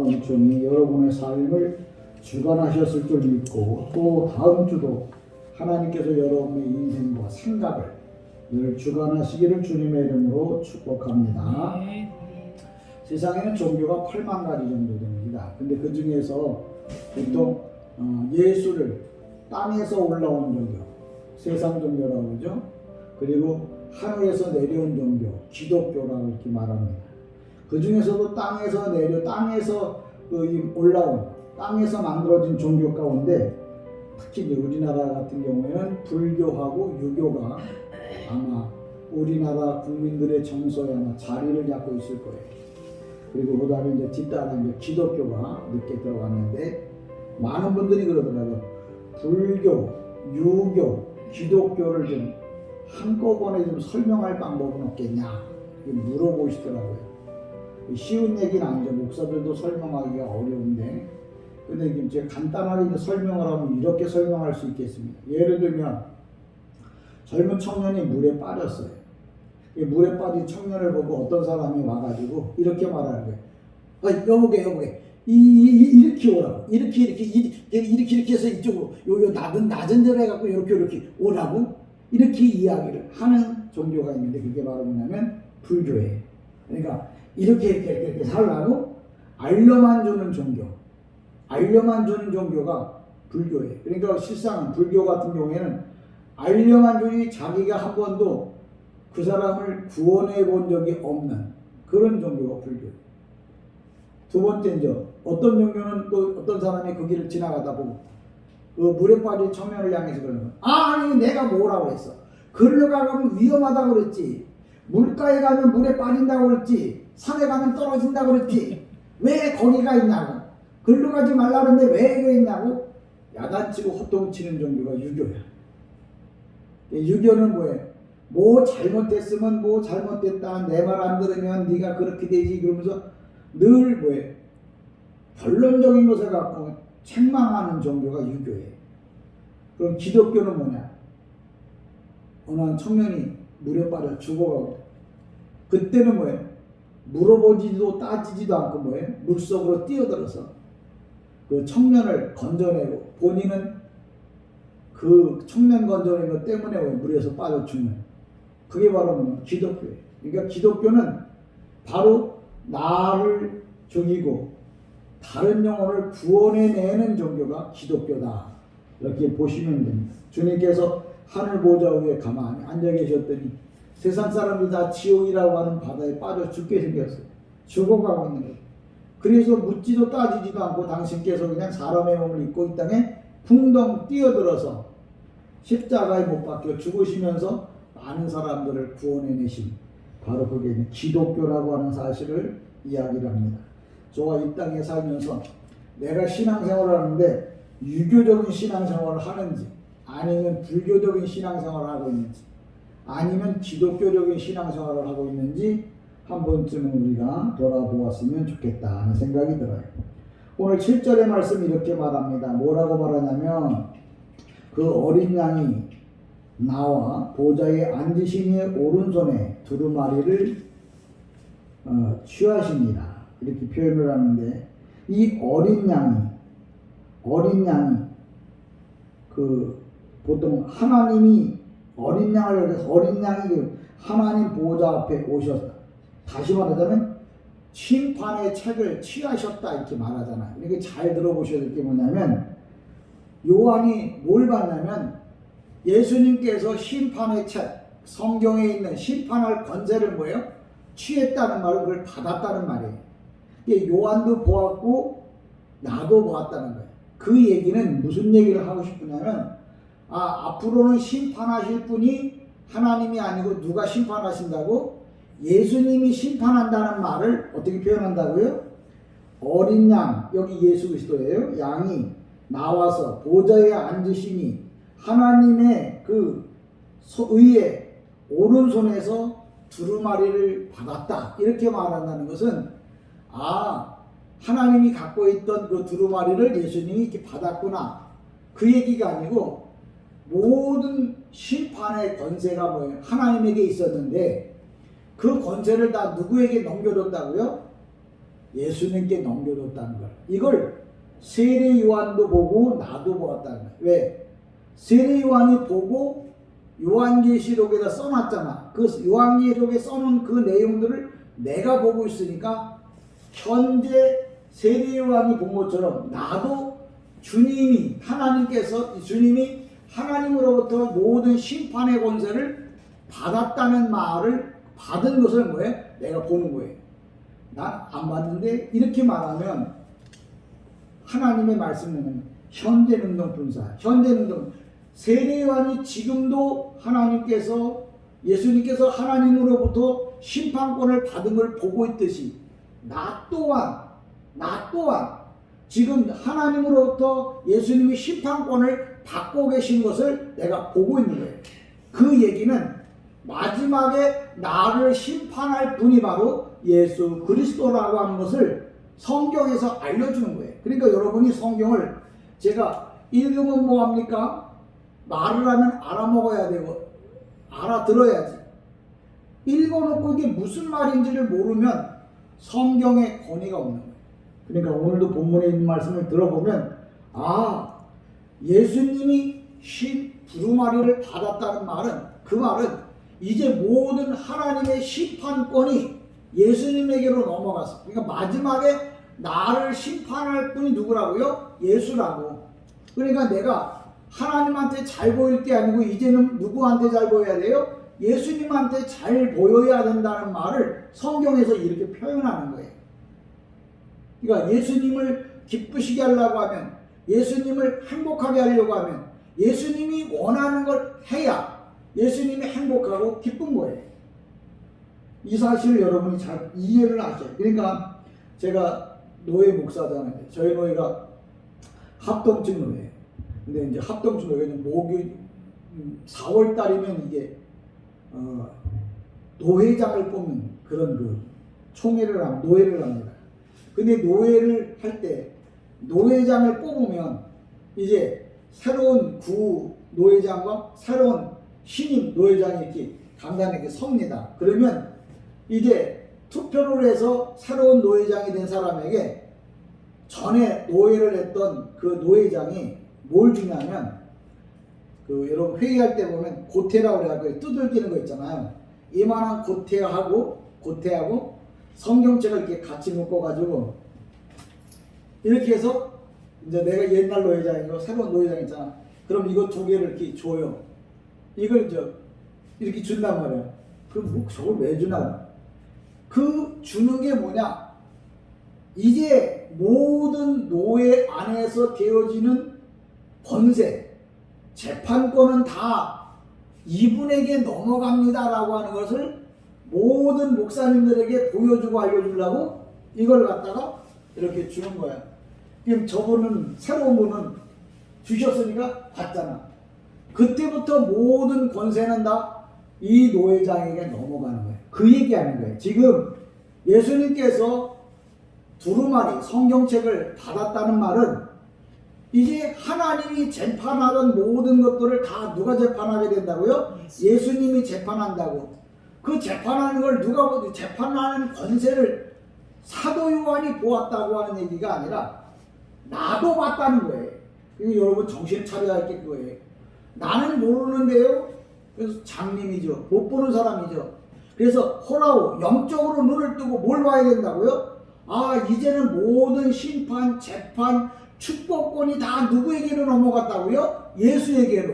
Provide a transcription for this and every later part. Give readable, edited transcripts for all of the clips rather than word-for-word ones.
엄청히 여러분의 삶을 주관하셨을 줄 믿고, 또 다음 주도 하나님께서 여러분의 인생과 생각을 늘 주관하시기를 주님의 이름으로 축복합니다. 세상에는 종교가 8만 가지 정도 됩니다. 근데 그 중에서 보통 예수를 땅에서 올라온 종교, 세상 종교라고 그러죠. 그리고 하늘에서 내려온 종교, 기독교라고 이렇게 말합니다. 그 중에서도 땅에서 올라온, 땅에서 만들어진 종교 가운데 특히 우리나라 같은 경우에는 불교하고 유교가 아마 우리나라 국민들의 정서에 아마 자리를 잡고 있을 거예요. 그리고 그 다음에 이제 뒤따라 이제 기독교가 늦게 들어왔는데, 많은 분들이 그러더라고요. 불교, 유교, 기독교를 좀 한꺼번에 좀 설명할 방법은 없겠냐 물어보시더라고요. 쉬운 얘기는 아니죠. 목사들도 설명하기가 어려운데, 근데 제가 간단하게 설명을 하면 이렇게 설명할 수 있겠습니다. 예를 들면 젊은 청년이 물에 빠졌어요. 물에 빠진 청년을 보고 어떤 사람이 와가지고 이렇게 말하는 거예요. 여보게 이렇게 오라고, 이렇게 해서 이쪽으로 요 낮은 데로 해갖고 이렇게 오라고, 이렇게 이야기를 하는 종교가 있는데, 그게 바로 뭐냐면 불교예요. 그러니까 이렇게 살라고 알려만 주는 종교가 불교예요. 그러니까 실상 불교 같은 경우에는 알려만 주니 자기가 한 번도 그 사람을 구원해 본 적이 없는 그런 종교가 불교예요. 두 번째죠. 어떤 종교는 또 어떤 사람이 그 길을 지나가다 보고 그 물에 빠진 청년을 향해서 그러는 거예요. 아니 내가 뭐라고 했어. 글로 가면 위험하다고 그랬지. 물가에 가면 물에 빠진다고 그랬지. 산에 가면 떨어진다고 그랬지. 왜 거기가 있냐고. 글로 가지 말라 그랬는데 왜 이거 있냐고. 야단치고 호통치는 종교가 유교야. 유교는 뭐예요? 뭐 잘못했으면 뭐 잘못됐다, 내 말 안 들으면 네가 그렇게 되지, 그러면서 늘 뭐예요? 결론적인 것을 갖고 책망하는 종교가 유교예요. 그럼 기독교는 뭐냐? 어느 한 청년이 물에 빠져 죽어가고, 그때는 뭐예요? 물어보지도 따지지도 않고 뭐예요? 물속으로 뛰어들어서 그 청년을 건져내고, 본인은 그 청년 건져낸 것 때문에 물에서 빠져 죽는, 그게 바로 뭐냐? 기독교예요. 그러니까 기독교는 바로 나를 죽이고 다른 영혼을 구원해내는 종교가 기독교다, 이렇게 보시면 됩니다. 주님께서 하늘 보좌 위에 가만히 앉아 계셨더니 세상 사람들이 다 지옥이라고 하는 바다에 빠져 죽게 생겼어요. 죽어가고 있는 거예요. 그래서 묻지도 따지지도 않고 당신께서 그냥 사람의 몸을 입고 이 땅에 풍덩 뛰어들어서 십자가에 못 박혀 죽으시면서 많은 사람들을 구원해내신, 바로 그게 기독교라고 하는 사실을 이야기를 합니다. 저와 이 땅에 살면서 내가 신앙생활을 하는데 유교적인 신앙생활을 하는지, 아니면 불교적인 신앙생활을 하고 있는지, 아니면 기독교적인 신앙생활을 하고 있는지 한 번쯤은 우리가 돌아보았으면 좋겠다 하는 생각이 들어요. 오늘 7절의 말씀 이렇게 말합니다. 뭐라고 말하냐면, 그 어린 양이 나와 보좌에 앉으신 이의 오른손에 두루마리를 취하십니다, 이렇게 표현을 하는데, 이 어린 양이 그 보통 하나님이 어린 양을, 어린 양이 하나님 보좌 앞에 오셨다, 다시 말하자면 심판의 책을 취하셨다, 이렇게 말하잖아요. 이렇게 잘 들어보셔야 될 게 뭐냐면, 요한이 뭘 봤냐면 예수님께서 심판의 책, 성경에 있는 심판할 권세를 뭐예요? 취했다는 말은 그걸 받았다는 말이에요. 요한도 보았고 나도 보았다는 거예요. 그 얘기는 무슨 얘기를 하고 싶으냐면, 앞으로는 심판하실 분이 하나님이 아니고 누가 심판하신다고? 예수님이 심판한다는 말을 어떻게 표현한다고요? 어린 양, 여기 예수 그리스도예요. 양이 나와서 보좌에 앉으시니 하나님의 그 의의 오른손에서 두루마리를 받았다, 이렇게 말한다는 것은, 하나님이 갖고 있던 그 두루마리를 예수님이 이렇게 받았구나, 그 얘기가 아니고, 모든 심판의 권세가 뭐예요? 하나님에게 있었는데 그 권세를 다 누구에게 넘겨줬다고요? 예수님께 넘겨줬다는 걸. 이걸 세례 요한도 보고 나도 보았다는 거야. 왜? 세례 요한이 보고 요한계시록에다 써놨잖아. 그 요한계시록에 써놓은 그 내용들을 내가 보고 있으니까 현재 세례 요한이 본 것처럼 나도 주님이 하나님으로부터 모든 심판의 권세를 받았다는 말을 받은 것을 뭐예요? 내가 보는 거예요. 난 안 받는데 이렇게 말하면 하나님의 말씀은 현재 능동 분사, 현재 능동. 세례 요한이 지금도 예수님께서 하나님으로부터 심판권을 받은 걸 보고 있듯이 나 또한 지금 하나님으로부터 예수님이 심판권을 받고 계신 것을 내가 보고 있는 거예요. 그 얘기는 마지막에 나를 심판할 분이 바로 예수 그리스도라고 하는 것을 성경에서 알려주는 거예요. 그러니까 여러분이 성경을 제가 읽으면 뭐합니까? 말을 하면 알아먹어야 되고 알아들어야지. 읽어놓고 이게 무슨 말인지를 모르면 성경에 권위가 없는 거예요. 그러니까 오늘도 본문에 있는 말씀을 들어보면 예수님이 두루마리를 받았다는 말은 그 말은 이제 모든 하나님의 심판권이 예수님에게로 넘어갔어. 그러니까 마지막에 나를 심판할 분이 누구라고요? 예수라고. 그러니까 내가 하나님한테 잘 보일 게 아니고 이제는 누구한테 잘 보여야 돼요? 예수님한테 잘 보여야 된다는 말을 성경에서 이렇게 표현하는 거예요. 그러니까 예수님을 기쁘시게 하려고 하면, 예수님을 행복하게 하려고 하면 예수님이 원하는 걸 해야 예수님이 행복하고 기쁜 거예요. 이 사실을 여러분이 잘 이해를 하셔요. 그러니까 제가 노예 목사잖아요. 저희 노예가 합동층 노예예요. 근데 이제 합동층 노예는 목요일 4월 달이면 이게 노회장을 뽑는 그런 그 총회를 하면 노예를 합니다. 근데 노예를 할 때 노회장을 뽑으면 이제 새로운 구 노회장과 새로운 신임 노회장이 이렇게 강단에 이렇게 섭니다. 그러면 이제 투표를 해서 새로운 노회장이 된 사람에게 전에 노예를 했던 그 노회장이 뭘 주냐면 여러분 회의할 때 보면 고태라고 그래가지고 두들기는 거 있잖아요. 이만한 고태하고 성경책을 이렇게 같이 묶어가지고 이렇게 해서 이제 내가 옛날 노예장이고 새로운 노예장 있잖아. 그럼 이거 두 개를 이렇게 줘요. 이걸 이렇게 준단 말이야. 그럼 저걸 왜 주나? 그 주는 게 뭐냐? 이제 모든 노예 안에서 되어지는 권세, 재판권은 다 이분에게 넘어갑니다라고 하는 것을 모든 목사님들에게 보여주고 알려주려고 이걸 갖다가 이렇게 주는 거야. 그럼 저분은 새로운 분은 주셨으니까 받잖아. 그때부터 모든 권세는 다 이 노예장에게 넘어가는 거예요. 그 얘기하는 거예요. 지금 예수님께서 두루마리 성경책을 받았다는 말은 이제 하나님이 재판하던 모든 것들을 다 누가 재판하게 된다고요? 예수님이 재판한다고. 그 재판하는 걸 누가 재판하는 권세를 사도 요한이 보았다고 하는 얘기가 아니라 나도 봤다는 거예요. 이거 여러분 정신 차려야 할 게 그거예요. 나는 모르는데요. 그래서 장님이죠. 못 보는 사람이죠. 그래서 호라우 영적으로 눈을 뜨고 뭘 봐야 된다고요? 이제는 모든 심판, 재판, 축복권이 다 누구에게로 넘어갔다고요? 예수에게로.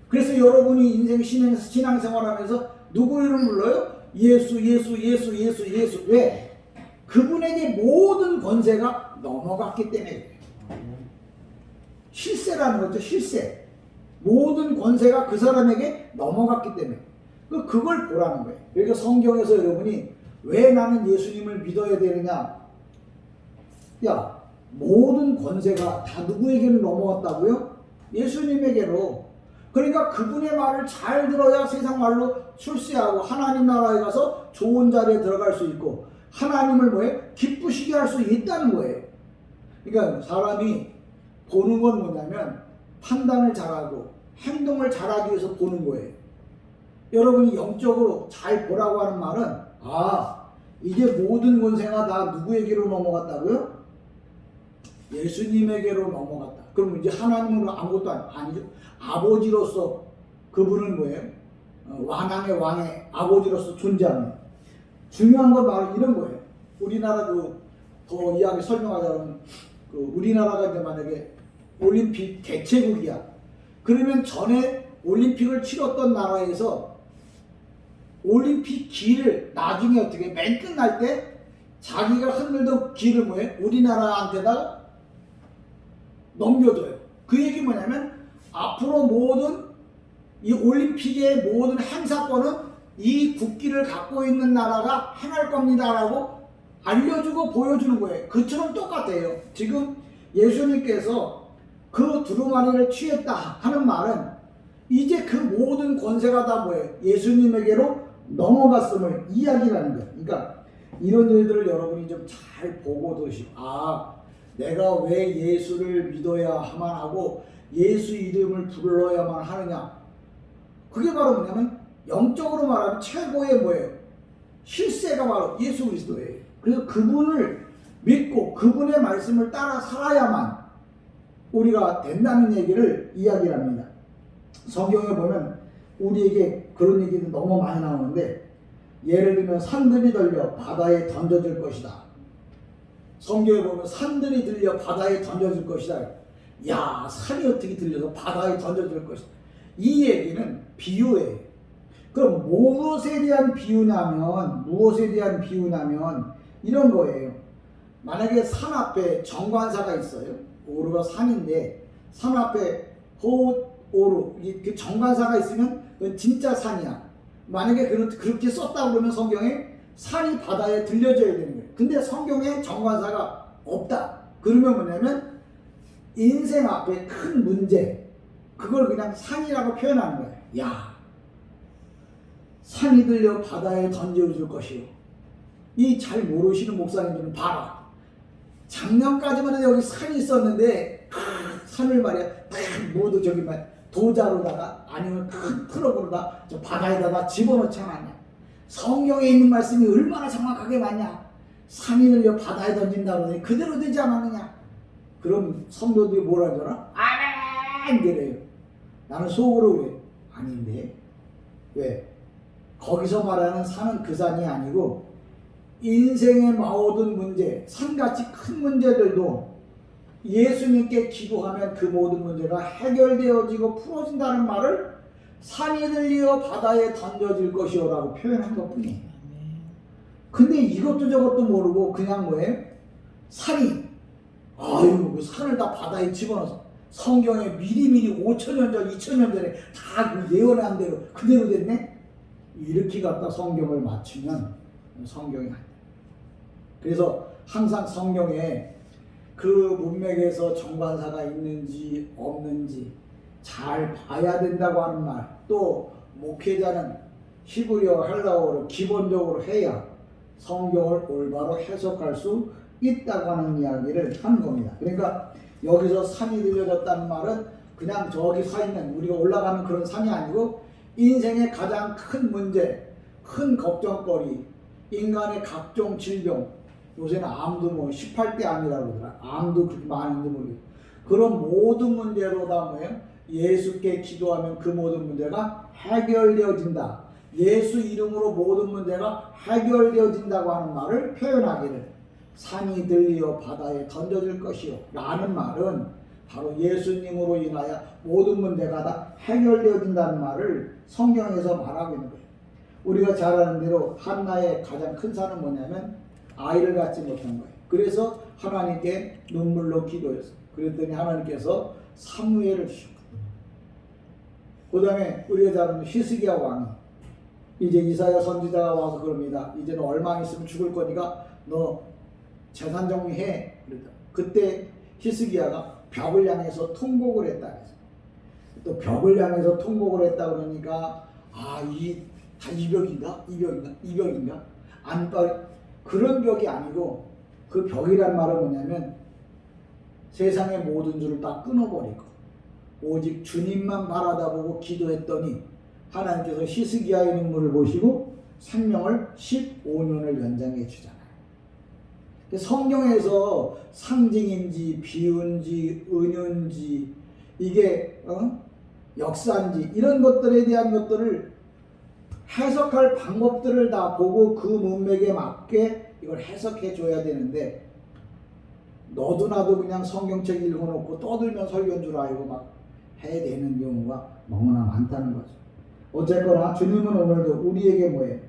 그래서 여러분이 인생 신앙생활하면서 누구 이름 불러요? 예수. 왜? 그분에게 모든 권세가 넘어갔기 때문에. 실세라는 거죠. 실세. 모든 권세가 그 사람에게 넘어갔기 때문에. 그걸 보라는 거예요. 그러니까 성경에서 여러분이 왜 나는 예수님을 믿어야 되느냐? 모든 권세가 다 누구에게로 넘어갔다고요? 예수님에게로. 그러니까 그분의 말을 잘 들어야 세상 말로 출세하고 하나님 나라에 가서 좋은 자리에 들어갈 수 있고 하나님을 기쁘시게 할 수 있다는 거예요. 그러니까 사람이 보는 건 뭐냐면 판단을 잘하고 행동을 잘하기 위해서 보는 거예요. 여러분이 영적으로 잘 보라고 하는 말은 이제 모든 권세가 다 누구에게로 넘어갔다고요? 예수님에게로 넘어갔다. 그럼 이제 하나님은 아무것도 아니죠. 아버지로서 그분은 뭐예요? 왕왕의 왕의 아버지로서 존재합니다. 중요한 건 바로 이런 거예요. 우리나라도 더 이야기 설명하자면 우리나라가 이제 만약에 올림픽 개최국이야. 그러면 전에 올림픽을 치렀던 나라에서 올림픽 기를 나중에 어떻게 맨 끝날 때 자기가 흔들던 기를 뭐해? 우리나라한테다가 넘겨줘요. 그 얘기 뭐냐면 앞으로 모든 이 올림픽의 모든 행사권은 이 국기를 갖고 있는 나라가 행할 겁니다라고 알려주고 보여주는 거예요. 그처럼 똑같아요. 지금 예수님께서 그 두루마리를 취했다 하는 말은 이제 그 모든 권세가 다 뭐예요? 예수님에게로 넘어갔음을 이야기하는 거예요. 그러니까 이런 일들을 여러분이 좀 잘 보고 드시고, 내가 왜 예수를 믿어야만 하고 예수 이름을 불러야만 하느냐. 그게 바로 뭐냐면 영적으로 말하면 최고의 뭐예요? 실세가 바로 예수 그리스도예요. 그래서 그분을 믿고 그분의 말씀을 따라 살아야만 우리가 된다는 얘기를 이야기를 합니다. 성경에 보면 우리에게 그런 얘기도 너무 많이 나오는데, 예를 들면 산들이 들려 바다에 던져질 것이다. 성경에 보면 산들이 들려 바다에 던져질 것이다. 야, 산이 어떻게 들려서 바다에 던져질 것이다. 이 얘기는 비유예요. 그럼 무엇에 대한 비유냐면 이런 거예요. 만약에 산 앞에 정관사가 있어요. 오르가 산인데 산 앞에 오르 그 정관사가 있으면 그건 진짜 산이야. 만약에 그렇게 썼다 그러면 성경에 산이 바다에 들려져야 되는 거예요. 근데 성경에 정관사가 없다. 그러면 뭐냐면 인생 앞에 큰 문제, 그걸 그냥 산이라고 표현하는 거예요. 야, 산이 들려 바다에 던져줄 것이요. 이 잘 모르시는 목사님들은 봐라. 작년까지만 해도 여기 산이 있었는데 산을 말이야 모두 저기 도자로다가 아니면 큰 트럭으로다 저 바다에다가 집어넣지 않았냐. 성경에 있는 말씀이 얼마나 정확하게 맞냐. 산이 들려 바다에 던진다 그러더니 그대로 되지 않았느냐. 그럼 성도들이 뭐라 하더라? 아멘 그래요. 나는 속으로 왜? 아닌데. 왜? 거기서 말하는 산은 그 산이 아니고 인생의 모든 문제, 산같이 큰 문제들도 예수님께 기도하면 그 모든 문제가 해결되어지고 풀어진다는 말을 산이 들려 바다에 던져질 것이요 라고 표현한 것 뿐이에요. 근데 이것도 저것도 모르고 그냥 뭐예요? 산이 그 산을 다 바다에 집어넣어서 성경에 미리미리 5,000년 전 2,000년 전에 다 그 예언한 대로 그대로 됐네? 이렇게 갖다 성경을 맞추면 성경이 아니에요. 그래서 항상 성경에 그 문맥에서 정관사가 있는지 없는지 잘 봐야 된다고 하는 말, 또 목회자는 히브리어 헬라어를 기본적으로 해야 성경을 올바로 해석할 수 있다고 하는 이야기를 하는 겁니다. 그러니까 여기서 산이 들려졌다는 말은 그냥 저기 서 있는 우리가 올라가는 그런 산이 아니고 인생의 가장 큰 문제, 큰 걱정거리, 인간의 각종 질병, 요새는 암도 18대 암이라고 그러더라. 암도 그렇게 많은지 모르겠어요. 그런 모든 문제로 다 뭐예요? 예수께 기도하면 그 모든 문제가 해결되어진다. 예수 이름으로 모든 문제가 해결되어진다고 하는 말을 표현하기를 산이 들려 바다에 던져질 것이요 라는 말은 바로 예수님으로 인하여 모든 문제가 다 해결되어진다는 말을 성경에서 말하고 있는 거예요. 우리가 잘 아는 대로 한나의 가장 큰 산은 뭐냐면 아이를 갖지 못한 거예요. 그래서 하나님께 눈물로 기도했어요. 그랬더니 하나님께서 사무엘을 주셨거든요. 그 다음에 우리가 잘 아는 히스기야 왕이 이제 이사야 선지자가 와서 그럽니다. 이제는 얼마 있으면 죽을 거니까 너 재산 정리해. 그때 히스기야가 벽을 향해서 통곡을 했다. 또 벽을 향해서 통곡을 했다 그러니까 이 벽인가? 안발 그런 벽이 아니고 그 벽이란 말은 뭐냐면 세상의 모든 줄을 다 끊어버리고 오직 주님만 바라다보고 기도했더니 하나님께서 히스기야의 눈물을 보시고 생명을 15년을 연장해 주잖아요. 성경에서 상징인지 비유인지 은유인지 이게 역사인지 이런 것들에 대한 것들을 해석할 방법들을 다 보고 그 문맥에 맞게 이걸 해석해 줘야 되는데 너도 나도 그냥 성경책 읽어놓고 떠들면 설교인 줄 알고 막 해야 되는 경우가 너무나 많다는 거죠. 어쨌거나 주님은 오늘도 우리에게 뭐예요?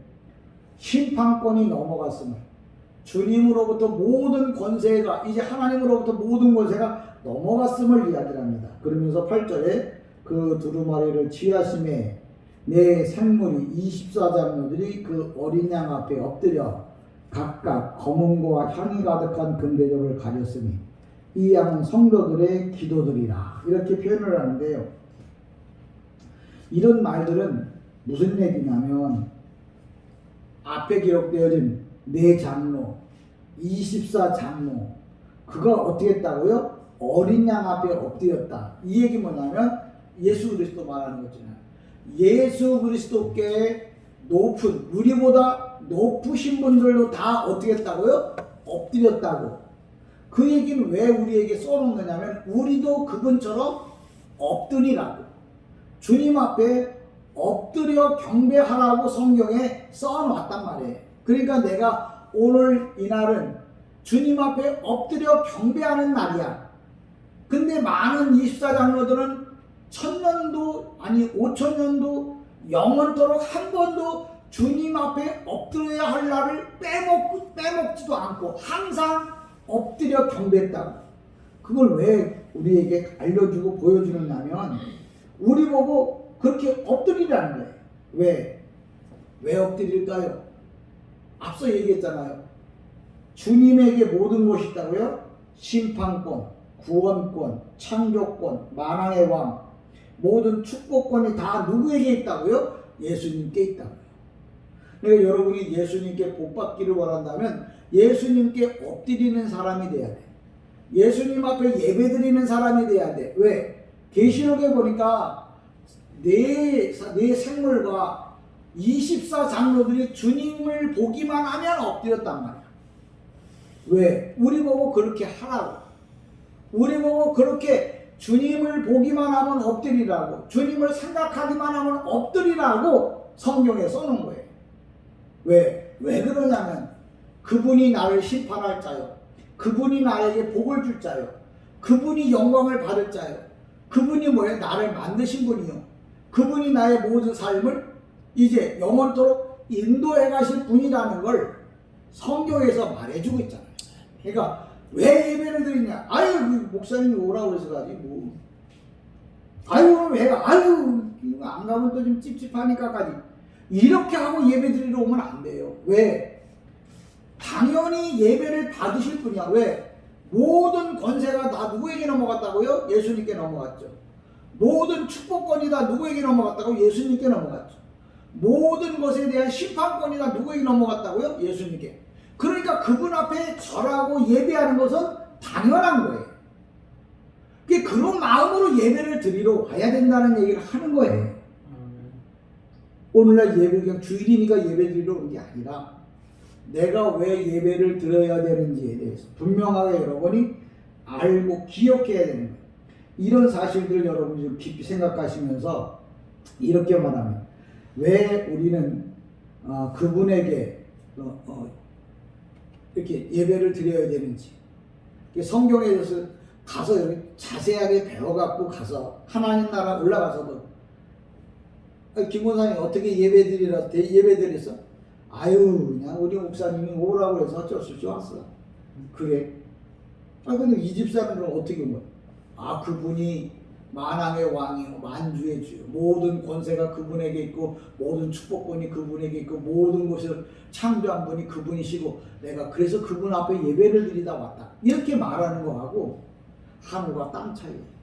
심판권이 넘어갔음을, 주님으로부터 모든 권세가 이제 하나님으로부터 모든 권세가 넘어갔음을 이야기를 합니다. 그러면서 8절에 그 두루마리를 취하심에 내 생물이 24장로들이 그 어린 양 앞에 엎드려 각각 검은고와 향이 가득한 금대접을 가졌으니 이 양은 성도들의 기도들이라 이렇게 표현을 하는데요. 이런 말들은 무슨 얘기냐면 앞에 기록되어진 네 장로 24장로 그가 어떻게 했다고요? 어린 양 앞에 엎드렸다. 이 얘기 뭐냐면 예수 그리스도 말하는 거잖아요. 예수 그리스도께 높은 우리보다 높으신 분들도 다 어떻게 했다고요? 엎드렸다고. 그 얘기는 왜 우리에게 써놓은 거냐면 우리도 그분처럼 엎드리라고. 주님 앞에 엎드려 경배하라고 성경에 써놨단 말이에요. 그러니까 내가 오늘 이날은 주님 앞에 엎드려 경배하는 날이야. 근데 많은 24장로들은 1000년도 아니 5000년도 영원토록 한 번도 주님 앞에 엎드려야 할 날을 빼먹지도 않고 항상 엎드려 경배했다고. 그걸 왜 우리에게 알려주고 보여주느냐면 우리 보고 그렇게 엎드리라는 거예요. 왜 엎드릴까요? 앞서 얘기했잖아요. 주님에게 모든 것이 있다고요? 심판권, 구원권, 창조권, 만왕의 왕, 모든 축복권이 다 누구에게 있다고요? 예수님께 있다고요. 그러니까 여러분이 예수님께 복받기를 원한다면 예수님께 엎드리는 사람이 돼야 돼. 예수님 앞에 예배드리는 사람이 돼야 돼. 왜? 계시록에 보니까 네 생물과 24장로들이 주님을 보기만 하면 엎드렸단 말이야. 왜? 우리 보고 그렇게 하라고. 우리 보고 그렇게 주님을 보기만 하면 엎드리라고, 주님을 생각하기만 하면 엎드리라고 성경에 써놓은 거예요. 왜 그러냐면 그분이 나를 심판할 자요, 그분이 나에게 복을 줄 자요, 그분이 영광을 받을 자요, 그분이 뭐예요? 나를 만드신 분이요, 그분이 나의 모든 삶을 이제 영원토록 인도해 가실 분이라는 걸 성경에서 말해주고 있잖아요. 그러니까 왜 예배를 드리냐? 아유 목사님이 오라고 그래서 가지 뭐. 아유 오늘 왜 가? 아유 안 가면 또 좀 찝찝하니까까지 이렇게 하고 예배 드리러 오면 안 돼요. 왜? 당연히 예배를 받으실 분이야. 왜? 모든 권세가 다 누구에게 넘어갔다고요? 예수님께 넘어갔죠. 모든 축복권이 다 누구에게 넘어갔다고? 예수님께 넘어갔죠. 모든 것에 대한 심판권이 다 누구에게 넘어갔다고요? 예수님께. 그러니까 그분 앞에 절하고 예배하는 것은 당연한 거예요. 그런 마음으로 예배를 드리러 와야 된다는 얘기를 하는 거예요. 오늘날 예배 그냥 주일이니까 예배 드리러 온 게 아니라 내가 왜 예배를 드려야 되는지에 대해서 분명하게 여러분이 알고 기억해야 되는 거예요. 이런 사실들을 여러분이 좀 깊이 생각하시면서 이렇게 말하면 왜 우리는 그분에게 이렇게 예배를 드려야 되는지 성경에 대해서 가서 자세하게 배워갖고 가서 하나님 나라 올라가서도 김 권사님 어떻게 예배드렸어? 아유 그냥 우리 목사님이 오라고 해서 어쩔 수 없이 왔어. 그래? 근데 이 집사는 그럼 어떻게 온 거야? 그분이 만왕의 왕이요 만주의 주요, 모든 권세가 그분에게 있고 모든 축복권이 그분에게 있고 모든 것을 창조한 분이 그분이시고 내가 그래서 그분 앞에 예배를 드리다 왔다, 이렇게 말하는 거하고 하늘과 땅 차이예요.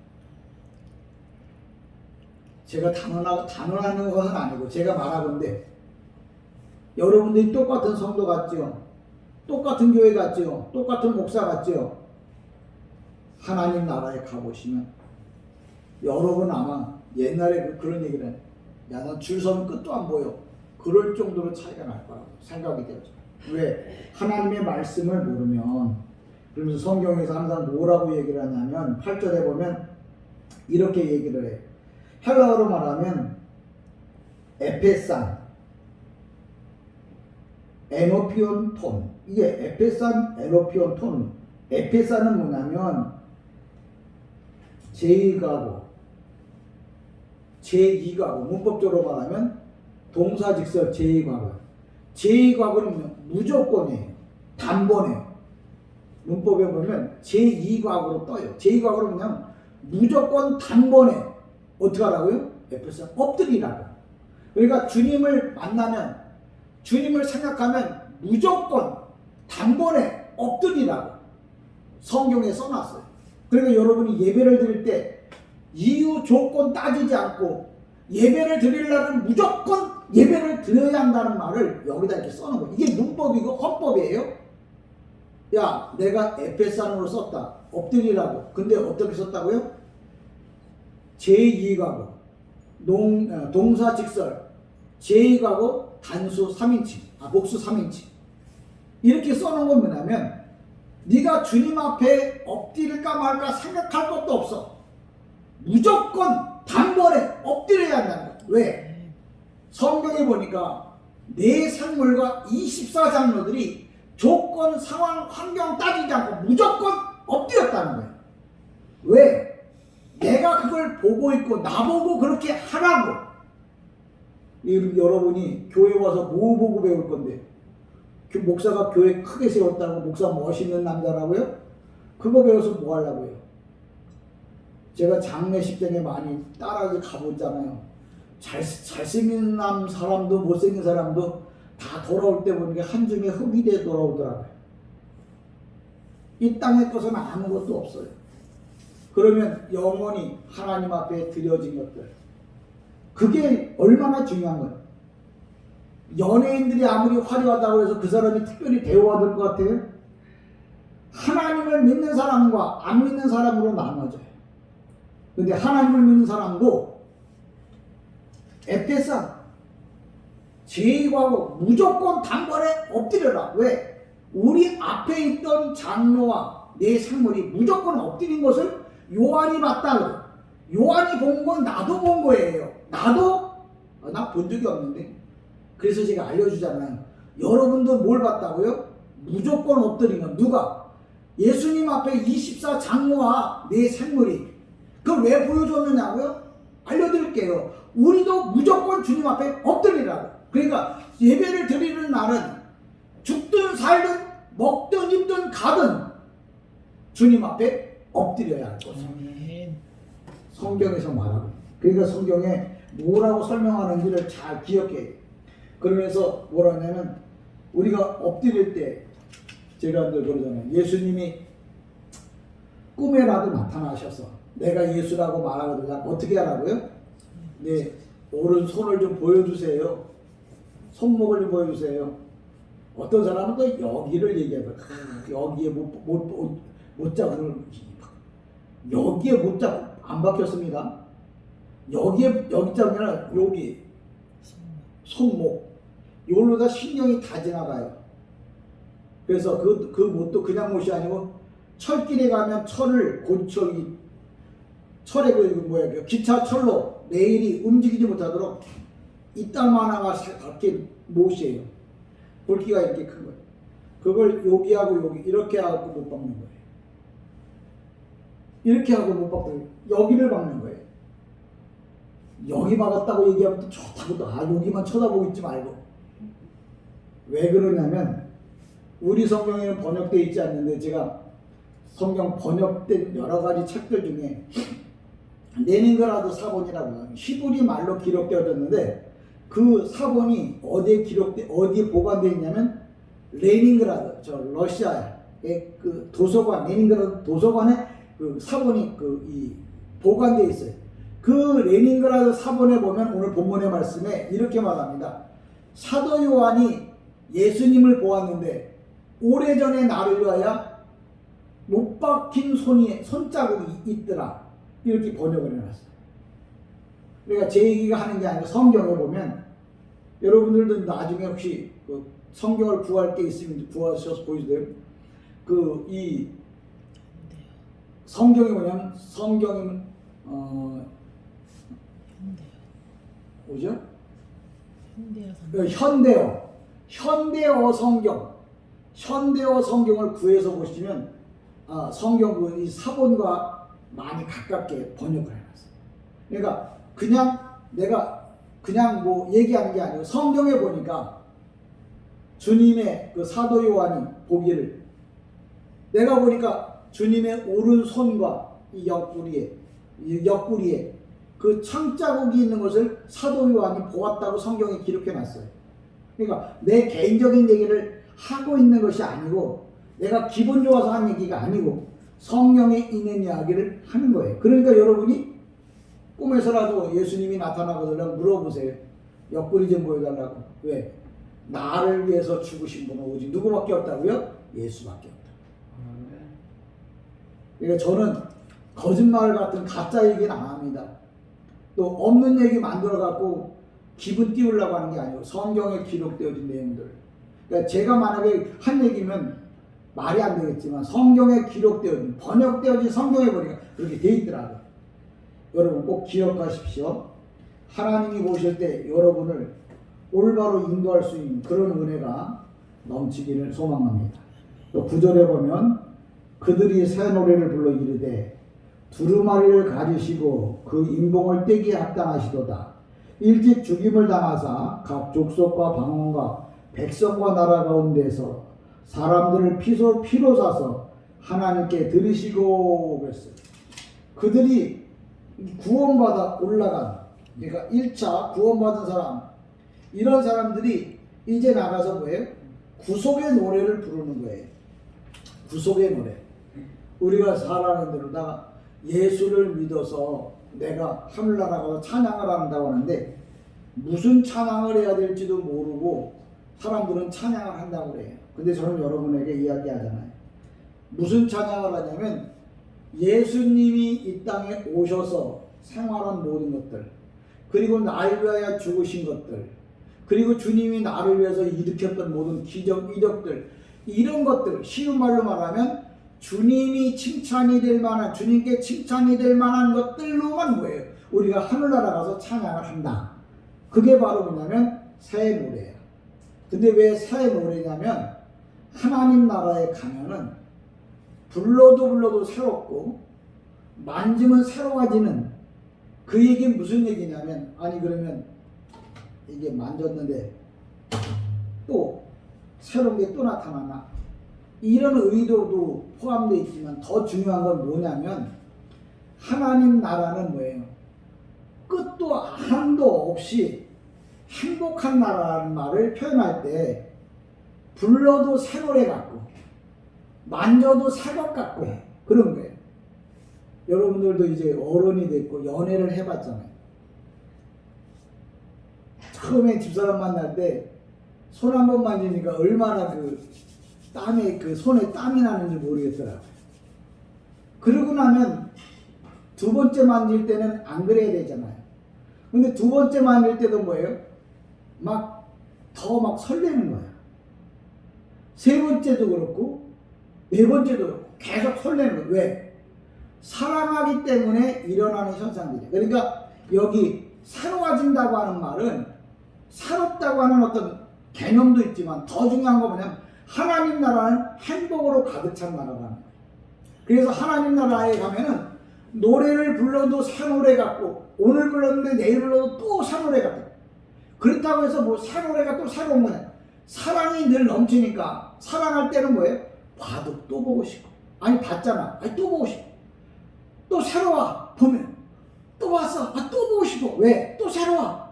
제가 단언하는 것은 아니고 제가 말하건대 여러분들이 똑같은 성도 같죠? 똑같은 교회 같죠? 똑같은 목사 같죠? 하나님 나라에 가보시면 여러분 아마 옛날에 그런 얘기를 해. 야, 넌 줄 서는 끝도 안 보여. 그럴 정도로 차이가 날 거라고 생각이 되죠. 왜? 하나님의 말씀을 모르면. 그러면서 성경에서 항상 뭐라고 얘기를 하냐면 8절에 보면 이렇게 얘기를 해요. 헬라어로 말하면 에페산, 에노피온 톤. 이게 에페산, 에노피온 톤. 에페산은 뭐냐면 제1가고 제2가고, 문법적으로 말하면 동사직설 제2과거. 제2과거는 무조건이에요. 단번에. 문법에 보면 제2과거로 떠요. 제2과거로 그냥 무조건 단번에 어떻게 하라고요? 에페소 엎드리라고. 그러니까 주님을 만나면, 주님을 생각하면 무조건 단번에 엎드리라고 성경에 써놨어요. 그러니까 여러분이 예배를 드릴 때 이유 조건 따지지 않고 예배를 드릴 날은 무조건 예배를 드려야 한다는 말을 여기다 이렇게 써놓은 거예요. 이게 문법이고 헌법이에요. 야, 내가 에페산으로 썼다. 엎드리라고. 근데 어떻게 썼다고요? 제2가고 동사 직설 제2가고 단수 3인칭, 복수 3인칭. 이렇게 써놓은 건 뭐냐면 네가 주님 앞에 엎드릴까 말까 생각할 것도 없어. 무조건 단번에 엎드려야 한다는 거야. 왜? 성경에 보니까 네 생물과 24장로들이 조건, 상황, 환경 따지지 않고 무조건 엎드렸다는 거예요. 왜? 내가 그걸 보고 있고 나보고 그렇게 하라고. 여러분이 교회 와서 뭐 보고 배울 건데? 목사가 교회 크게 세웠다고 목사 멋있는 남자라고요? 그거 배워서 뭐 하려고요? 제가 장례식장에 많이 따라서 가보잖아요. 잘생긴 사람도 못생긴 사람도 다 돌아올 때 보니까 한 줌의 흙이 돼 돌아오더라고요. 이 땅의 것은 아무것도 없어요. 그러면 영원히 하나님 앞에 드려진 것들, 그게 얼마나 중요한 거예요. 연예인들이 아무리 화려하다고 해서 그 사람이 특별히 대우받을 것 같아요? 하나님을 믿는 사람과 안 믿는 사람으로 나눠져요. 근데 하나님을 믿는 사람도 에페산 제의하고 무조건 단번에 엎드려라. 왜? 우리 앞에 있던 장로와 내 생물이 무조건 엎드린 것을 요한이 봤다. 요한이 본 건 나도 본 거예요. 나도 나 본 적이 없는데. 그래서 제가 알려주잖아요. 여러분도 뭘 봤다고요? 무조건 엎드린 건 누가? 예수님 앞에 24장로와 내 생물이. 그걸 왜 보여줬느냐고요? 알려드릴게요. 우리도 무조건 주님 앞에 엎드리라고. 그러니까 예배를 드리는 날은 죽든 살든 먹든 입든 가든 주님 앞에 엎드려야 할 것입니다. 성경에서 말하고. 그러니까 성경에 뭐라고 설명하는지를 잘 기억해야 돼요. 그러면서 뭐라 하냐면 우리가 엎드릴 때 제가 늘 그러잖아요. 예수님이 꿈에라도 나타나셔서 내가 예수라고 말하거든요. 어떻게 하라고요? 네, 오른손을 좀 보여주세요. 손목을 좀 보여주세요. 어떤 사람은 또 여기를 얘기해요. 여기에 못 잡고 여기에 못 잡고 안 박혔습니다. 여기 잡으면 여기 손목 요로다 신경이 다 지나가요. 그래서 그 못도 그냥 못이 아니고 철길에 가면 철을 철에 그 기차 철로 레일이 움직이지 못하도록 이따만하가 밖에 못이에요. 굵기가 이렇게 큰 거예요. 그걸 여기하고 여기 이렇게 하고 못 박는 거예요. 이렇게 하고 못 박고 여기를 박는 거예요. 여기 박았다고 얘기하면 또 좋다고 또 여기만 쳐다보고 있지 말고. 왜 그러냐면 우리 성경에는 번역되어 있지 않는데 제가 성경 번역된 여러 가지 책들 중에 레닌그라드 사본이라고 히브리 말로 기록되어졌는데 그 사본이 어디에 보관되어 있냐면 레닌그라드 러시아의 그 도서관 레닌그라드 도서관에 그 사본이 보관되어 있어요. 그 레닌그라드 사본에 보면 오늘 본문의 말씀에 이렇게 말합니다. 사도 요한이 예수님을 보았는데 오래전에 나를 위하여 못 박힌 손자국이 있더라. 이렇게 번역을 해놨어요. 그러니까 제 얘기가 하는 게 아니고 성경에 보면 여러분들도 나중에 혹시 그 성경을 구할 게 있으면 구하셔서 보여주세요. 그 이 성경이 뭐냐면 성경은 뭐죠? 현대어 성경. 현대어 성경을 구해서 보시면 성경 이 사본과 많이 가깝게 번역을 해놨어요. 그러니까 그냥 내가 그냥 뭐 얘기하는 게 아니고 성경에 보니까 주님의 그 사도 요한이 보기를 내가 보니까 주님의 오른손과 이 옆구리에 그 창자국이 있는 것을 사도 요한이 보았다고 성경에 기록해 놨어요. 그러니까 내 개인적인 얘기를 하고 있는 것이 아니고 내가 기분 좋아서 한 얘기가 아니고 성경에 있는 이야기를 하는 거예요. 그러니까 여러분이 꿈에서라도 예수님이 나타나거나 물어보세요. 옆구리 좀 보여달라고. 왜? 나를 위해서 죽으신 분은 오직 누구밖에 없다고요? 예수밖에 없다. 그러니까 저는 거짓말 같은 가짜 얘기는 안 합니다. 또 없는 얘기 만들어 갖고 기분 띄우려고 하는 게 아니고 성경에 기록되어진 내용들. 그러니까 제가 만약에 한 얘기면 말이 안 되겠지만 성경에 기록되어진 번역되어진 성경에 보니까 그렇게 돼 있더라고요. 여러분 꼭 기억하십시오. 하나님이 보실 때 여러분을 올바로 인도할 수 있는 그런 은혜가 넘치기를 소망합니다. 또 9절에 보면 그들이 새 노래를 불러 이르되 두루마리를 가지시고 그 인봉을 떼기에 합당하시도다. 일찍 죽임을 당하사 각 족속과 방언과 백성과 나라 가운데서 사람들을 피로 사서 하나님께 드리시고 그랬어요. 그들이 구원받아 올라간, 그러니까 1차 구원받은 사람, 이런 사람들이 이제 나가서 뭐예요? 구속의 노래를 부르는 거예요. 구속의 노래. 우리가 살아가는 대로다가 예수를 믿어서 내가 하늘나라 가서 찬양을 한다고 하는데 무슨 찬양을 해야 될지도 모르고 사람들은 찬양을 한다고 그래요. 근데 저는 여러분에게 이야기하잖아요. 무슨 찬양을 하냐면 예수님이 이 땅에 오셔서 생활한 모든 것들, 그리고 나를 위하여 죽으신 것들, 그리고 주님이 나를 위해서 일으켰던 모든 기적, 이적들, 이런 것들, 쉬운 말로 말하면 주님이 칭찬이 될 만한, 주님께 칭찬이 될 만한 것들로만 뭐예요? 우리가 하늘나라 가서 찬양을 한다. 그게 바로 뭐냐면 새 노래예요. 근데 왜 새 노래냐면 하나님 나라에 가면은 불러도 새롭고 만지면 새로워지는, 그 얘기 무슨 얘기냐면, 아니 그러면 이게 만졌는데 또 새로운 게 또 나타나나, 이런 의도도 포함되어 있지만 더 중요한 건 뭐냐면 하나님 나라는 뭐예요? 끝도 한도 없이 행복한 나라라는 말을 표현할 때 불러도 새 노래 같고 만져도 새 것 같고 그런 거예요. 여러분들도 이제 어른이 됐고 연애를 해봤잖아요. 처음에 집사람 만날 때 손 한 번 만지니까 얼마나 그 땀에 그 손에 땀이 나는지 모르겠더라고요. 그러고 나면 두 번째 만질 때는 안 그래야 되잖아요. 근데 두 번째 만질 때도 뭐예요? 더 설레는 거야. 세 번째도 그렇고 네 번째도 그렇고 계속 설레는 거야. 왜? 사랑하기 때문에 일어나는 현상들이에요. 그러니까 여기 새로워진다고 하는 말은 새롭다고 하는 어떤 개념도 있지만 더 중요한 거 뭐냐면 하나님 나라는 행복으로 가득 찬 나라라는 거예요. 그래서 하나님 나라에 가면은 노래를 불러도 새 노래 같고 오늘 불렀는데 내일 불러도 또 새 노래 같고, 그렇다고 해서 뭐 새 노래가 또 새로운 거냐, 사랑이 늘 넘치니까 사랑할 때는 뭐예요? 봐도 또 보고 싶고, 아니 봤잖아, 아니 또 보고 싶고, 또 새로워 보면 또 왔어, 또 보고 싶어. 왜? 또 새로워.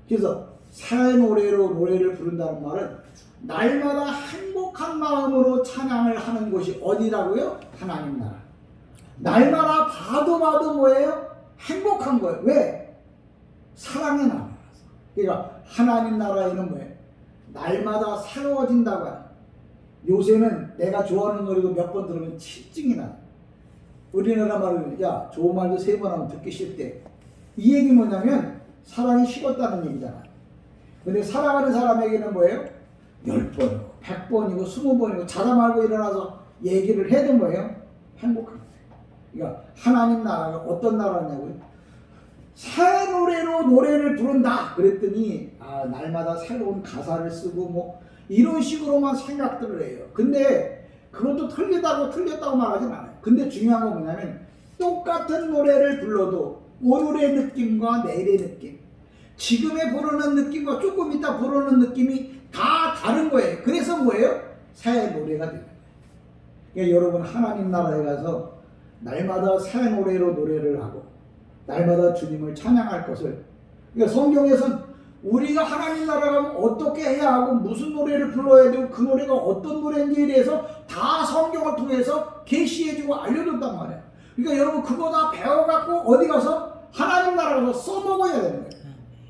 그래서 새 노래로 노래를 부른다는 말은 날마다 행복한 마음으로 찬양을 하는 곳이 어디라고요? 하나님 나라. 날마다 봐도 뭐예요? 행복한 거예요. 왜? 사랑의 나라라서. 그러니까 하나님 나라에는 뭐예요? 날마다 새로워진다고 해요. 요새는 내가 좋아하는 노래도 몇 번 들으면 치증이 나요. 우리나라 말로 야 좋은 말도 세 번 하면 듣기 싫대. 이 얘기 뭐냐면 사랑이 식었다는 얘기잖아. 근데 살아가는 사람에게는 뭐예요? 10번이고 100번이고 20번이고 자다 말고 일어나서 얘기를 해도 뭐예요? 행복합니다. 그러니까 하나님 나라가 어떤 나라냐고요? 새 노래로 노래를 부른다 그랬더니 날마다 새로운 가사를 쓰고 뭐 이런 식으로만 생각들을 해요. 근데 그것도 틀렸다고 말하진 않아요. 근데 중요한 건 뭐냐면 똑같은 노래를 불러도 오늘의 느낌과 내일의 느낌, 지금에 부르는 느낌과 조금 이따 부르는 느낌이 다 다른 거예요. 그래서 뭐예요? 새 노래가 되는 거예요. 그러니까 여러분 하나님 나라에 가서 날마다 새 노래로 노래를 하고 날마다 주님을 찬양할 것을, 그러니까 성경에서는 우리가 하나님 나라 가면 어떻게 해야 하고 무슨 노래를 불러야 되고 그 노래가 어떤 노래인지에 대해서 다 성경을 통해서 계시해주고 알려줬단 말이에요. 그러니까 여러분 그거 다 배워갖고 어디 가서 하나님 나라 가서 써먹어야 되는 거예요.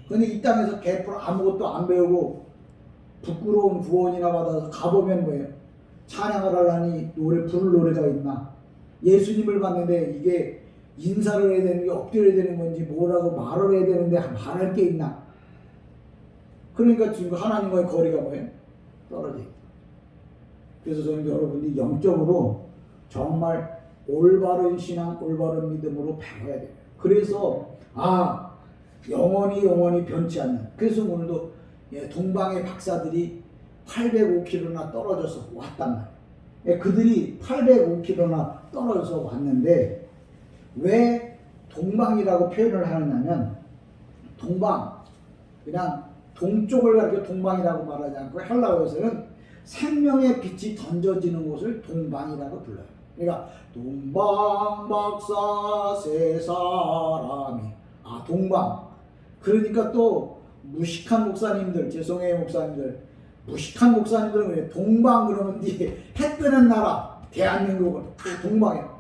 근데 이 땅에서 개뿔 아무것도 안 배우고 부끄러운 구원이나 받아서 가보면 뭐예요? 찬양을 하려니 부를 노래가 있나? 예수님을 봤는데 이게 인사를 해야 되는 게 엎드려야 되는 건지 뭐라고 말을 해야 되는데 말할 게 있나? 그러니까 지금 하나님과의 거리가 뭐예요? 떨어져 있다. 그래서 저는 여러분이 영적으로 정말 올바른 신앙, 올바른 믿음으로 배워야 돼요. 그래서 영원히 변치 않는. 그래서 오늘도 동방의 박사들이 805km나 떨어져서 왔단 말이에요. 그들이 805km나 떨어져서 왔는데 왜 동방이라고 표현을 하느냐면 동방, 그냥 동쪽을 가리켜 동방이라고 말하지 않고 헬라어에서는 생명의 빛이 던져지는 곳을 동방이라고 불러요. 그러니까 동방박사 세 사람이 동방. 그러니까 또 무식한 목사님들, 죄송해요 목사님들, 무식한 목사님들은 왜 동방 그러면 이제 해 뜨는 나라 대한민국은 동방이에요.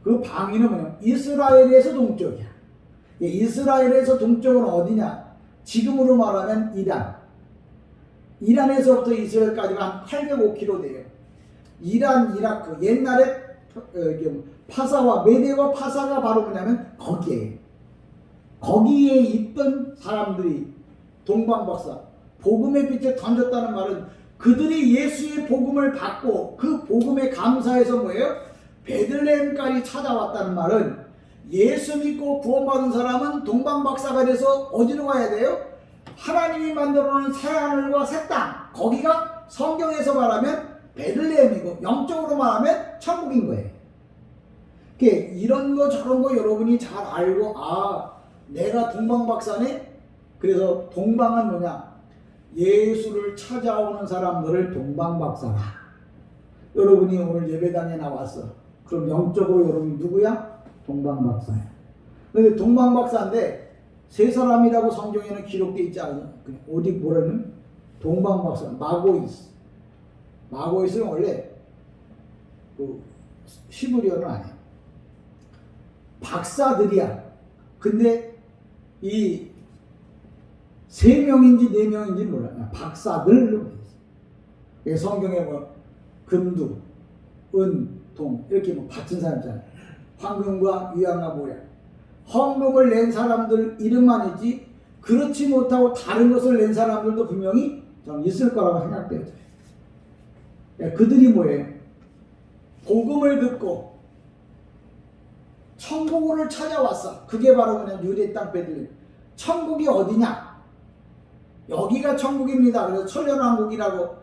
그 방위는 뭐냐? 이스라엘에서 동쪽이야. 이스라엘에서 동쪽은 어디냐? 지금으로 말하면 이란. 이란에서부터 이스라엘까지가 한 805km 돼요. 이란, 이라크. 옛날에 파사와 메대와 파사가 바로 뭐냐면 거기에 있던 사람들이 동방박사 복음의 빛을 던졌다는 말은 그들이 예수의 복음을 받고 그 복음에 감사해서 뭐예요? 베들레헴까지 찾아왔다는 말은 예수 믿고 구원받은 사람은 동방박사가 돼서 어디로 가야 돼요? 하나님이 만들어놓은 새하늘과 새 땅, 거기가 성경에서 말하면 베들레헴이고 영적으로 말하면 천국인 거예요. 이런 거 저런 거 여러분이 잘 알고 내가 동방박사네? 그래서 동방은 뭐냐? 예수를 찾아오는 사람들을 동방박사라. 여러분이 오늘 예배당에 나왔어. 그럼 영적으로 여러분이 누구야? 동방박사야. 근데 동방박사인데 세 사람이라고 성경에는 기록되어 있지 않아요. 어디 뭐라는? 동방박사, 마고이스. 마고이스는 원래 히브리어는 아니에요. 박사들이야. 근데 이 3명인지 4명인지 몰라요. 박사들로 돼 있어요. 성경에 뭐 금두, 은, 동 이렇게 바친 사람 있잖아요. 황금과 유향과 모략. 헌금을 낸 사람들 이름만 있지 그렇지 못하고 다른 것을 낸 사람들도 분명히 좀 있을 거라고 생각돼요. 그들이 뭐예요? 복음을 듣고 천국을 찾아왔어. 그게 바로 그냥 유대 땅 베들레헴. 천국이 어디냐? 여기가 천국입니다. 그래서 천년왕국이라고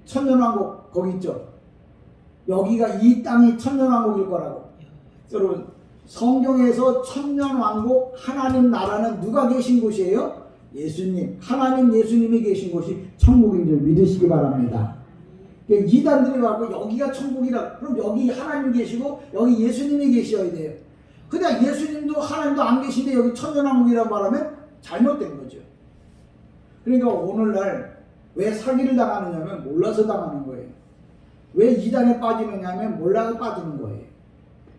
천년왕국 거기 있죠. 여기가 이 땅이 천년왕국일 거라고. 여러분 성경에서 천년왕국 하나님 나라는 누가 계신 곳이에요? 예수님. 하나님 예수님이 계신 곳이 천국인 줄 믿으시기 바랍니다. 이단들이 와서 여기가 천국이라 그럼 여기 하나님 계시고 여기 예수님이 계셔야 돼요. 그냥 예수님도 하나님도 안 계신데 여기 천년왕국이라고 말하면 잘못된 거죠. 그러니까 오늘날 왜 사기를 당하느냐면 몰라서 당하는 거예요. 왜 이단에 빠지느냐면 몰라서 빠지는 거예요.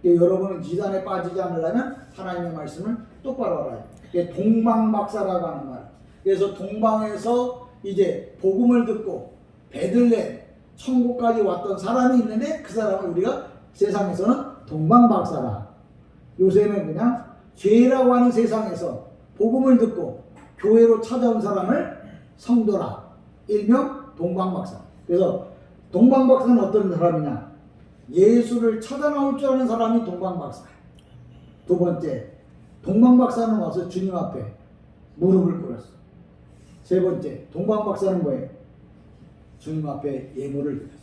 여러분은 이단에 빠지지 않으려면 하나님의 말씀을 똑바로 알아야 돼요. 동방박사라고 하는 말. 그래서 동방에서 이제 복음을 듣고 베들레헴 천국까지 왔던 사람이 있는데 그 사람을 우리가 세상에서는 동방박사라. 요새는 그냥 죄라고 하는 세상에서 복음을 듣고 교회로 찾아온 사람을 성도라, 일명 동방박사. 그래서 동방박사는 어떤 사람이냐? 예수를 찾아 나올 줄 아는 사람이 동방박사. 두 번째, 동방박사는 와서 주님 앞에 무릎을 꿇었어. 세 번째, 동방박사는 뭐예요? 주님 앞에 예물을 드렸어.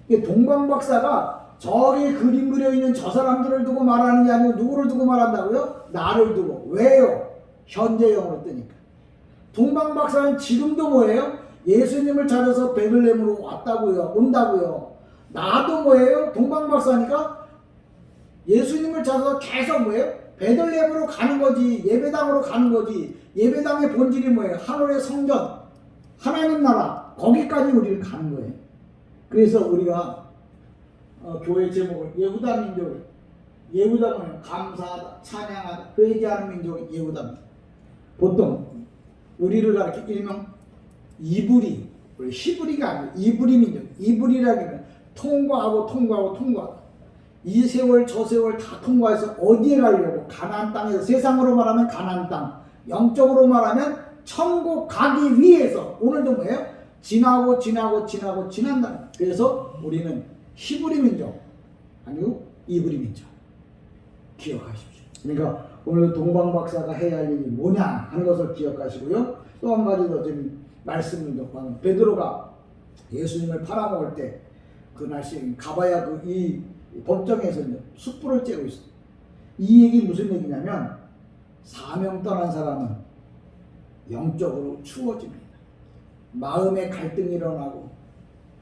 이 동방박사가 저기 그림 그려 있는 저 사람들을 두고 말하는 게 아니고 누구를 두고 말한다고요? 나를 두고. 왜요? 현재형으로 뜨니까. 동방박사는 지금도 뭐예요? 예수님을 찾아서 베들레헴으로 왔다고요. 온다고요. 나도 뭐예요? 동방박사니까 예수님을 찾아서 계속 뭐예요? 베들레헴으로 가는 거지. 예배당으로 가는 거지. 예배당의 본질이 뭐예요? 하늘의 성전, 하나님 나라, 거기까지 우리를 가는 거예요. 그래서 우리가 교회 제목을 예후다 민족, 예후다는 감사하다, 찬양하다, 회개하는 민족이 예후다입니다. 보통 우리를 가르쳐 일명 이브리, 우리 히브리가 아니고 이브리 민족. 이브리라기는 통과하고 이 세월 저 세월 다 통과해서 어디에 가려고? 가나안 땅에서, 세상으로 말하면 가나안 땅, 영적으로 말하면 천국 가기 위해서 오늘도 뭐예요? 지난다. 그래서 우리는 히브리 민족 아니고 이브리 민족. 기억하십시오. 그러니까 오늘 동방박사가 해야 할 일이 뭐냐 하는 것을 기억하시고요. 또 한 가지 더 좀 말씀을 더 베드로가 예수님을 팔아먹을 때 그 날씨에 가봐야 이 법정에서 숯불을 쬐고 있어. 이 얘기 무슨 얘기냐면 사명 떠난 사람은 영적으로 추워집니다. 마음의 갈등이 일어나고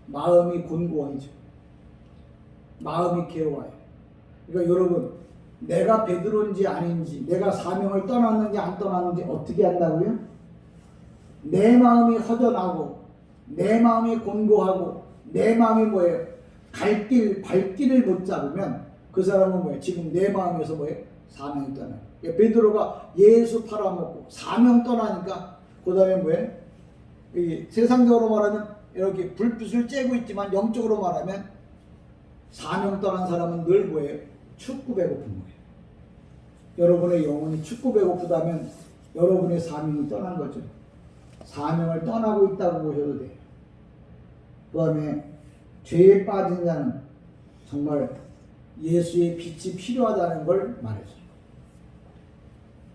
마음이 곤고해져. 마음이 괴로워요. 그러니까 여러분, 내가 베드로인지 아닌지, 내가 사명을 떠났는지 안 떠났는지 어떻게 한다고요? 내 마음이 허전하고 내 마음이 곤고하고 내 마음이 뭐예요? 발길을 못 잡으면 그 사람은 뭐예요? 지금 내 마음에서 뭐예요? 사명이 떠나요. 그러니까 베드로가 예수 팔아먹고 사명 떠나니까 그 다음에 뭐예요? 세상적으로 말하면 이렇게 불빛을 쬐고 있지만 영적으로 말하면 사명 떠난 사람은 늘 뭐예요? 춥고 배고픈 거예요. 여러분의 영혼이 춥고 배고프다면 여러분의 사명이 떠난 거죠. 사명을 떠나고 있다고 보셔도 돼요. 그 다음에 죄에 빠진 자는 정말 예수의 빛이 필요하다는 걸 말해줘요.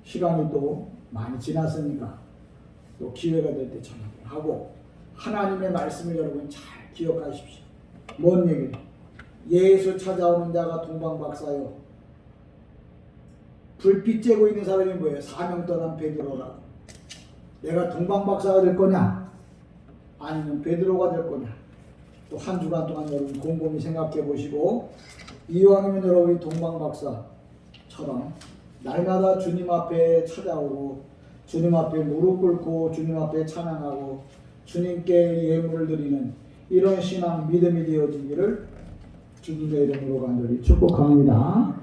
시간이 또 많이 지났으니까 또 기회가 될 때 전하고 하나님의 말씀을 여러분 잘 기억하십시오. 뭔 얘기예요? 예수 찾아오는 자가 동방박사요. 불빛 쬐고 있는 사람이 뭐예요? 사명 떠난 베드로라고. 내가 동방박사가 될 거냐? 아니면 베드로가 될 거냐? 또 한 주간 동안 여러분 곰곰이 생각해 보시고 이왕이면 여러분이 동방박사처럼 날마다 주님 앞에 찾아오고 주님 앞에 무릎 꿇고 주님 앞에 찬양하고 주님께 예물을 드리는 이런 신앙 믿음이 되어지기를 주님의 이름으로 간절히 축복합니다.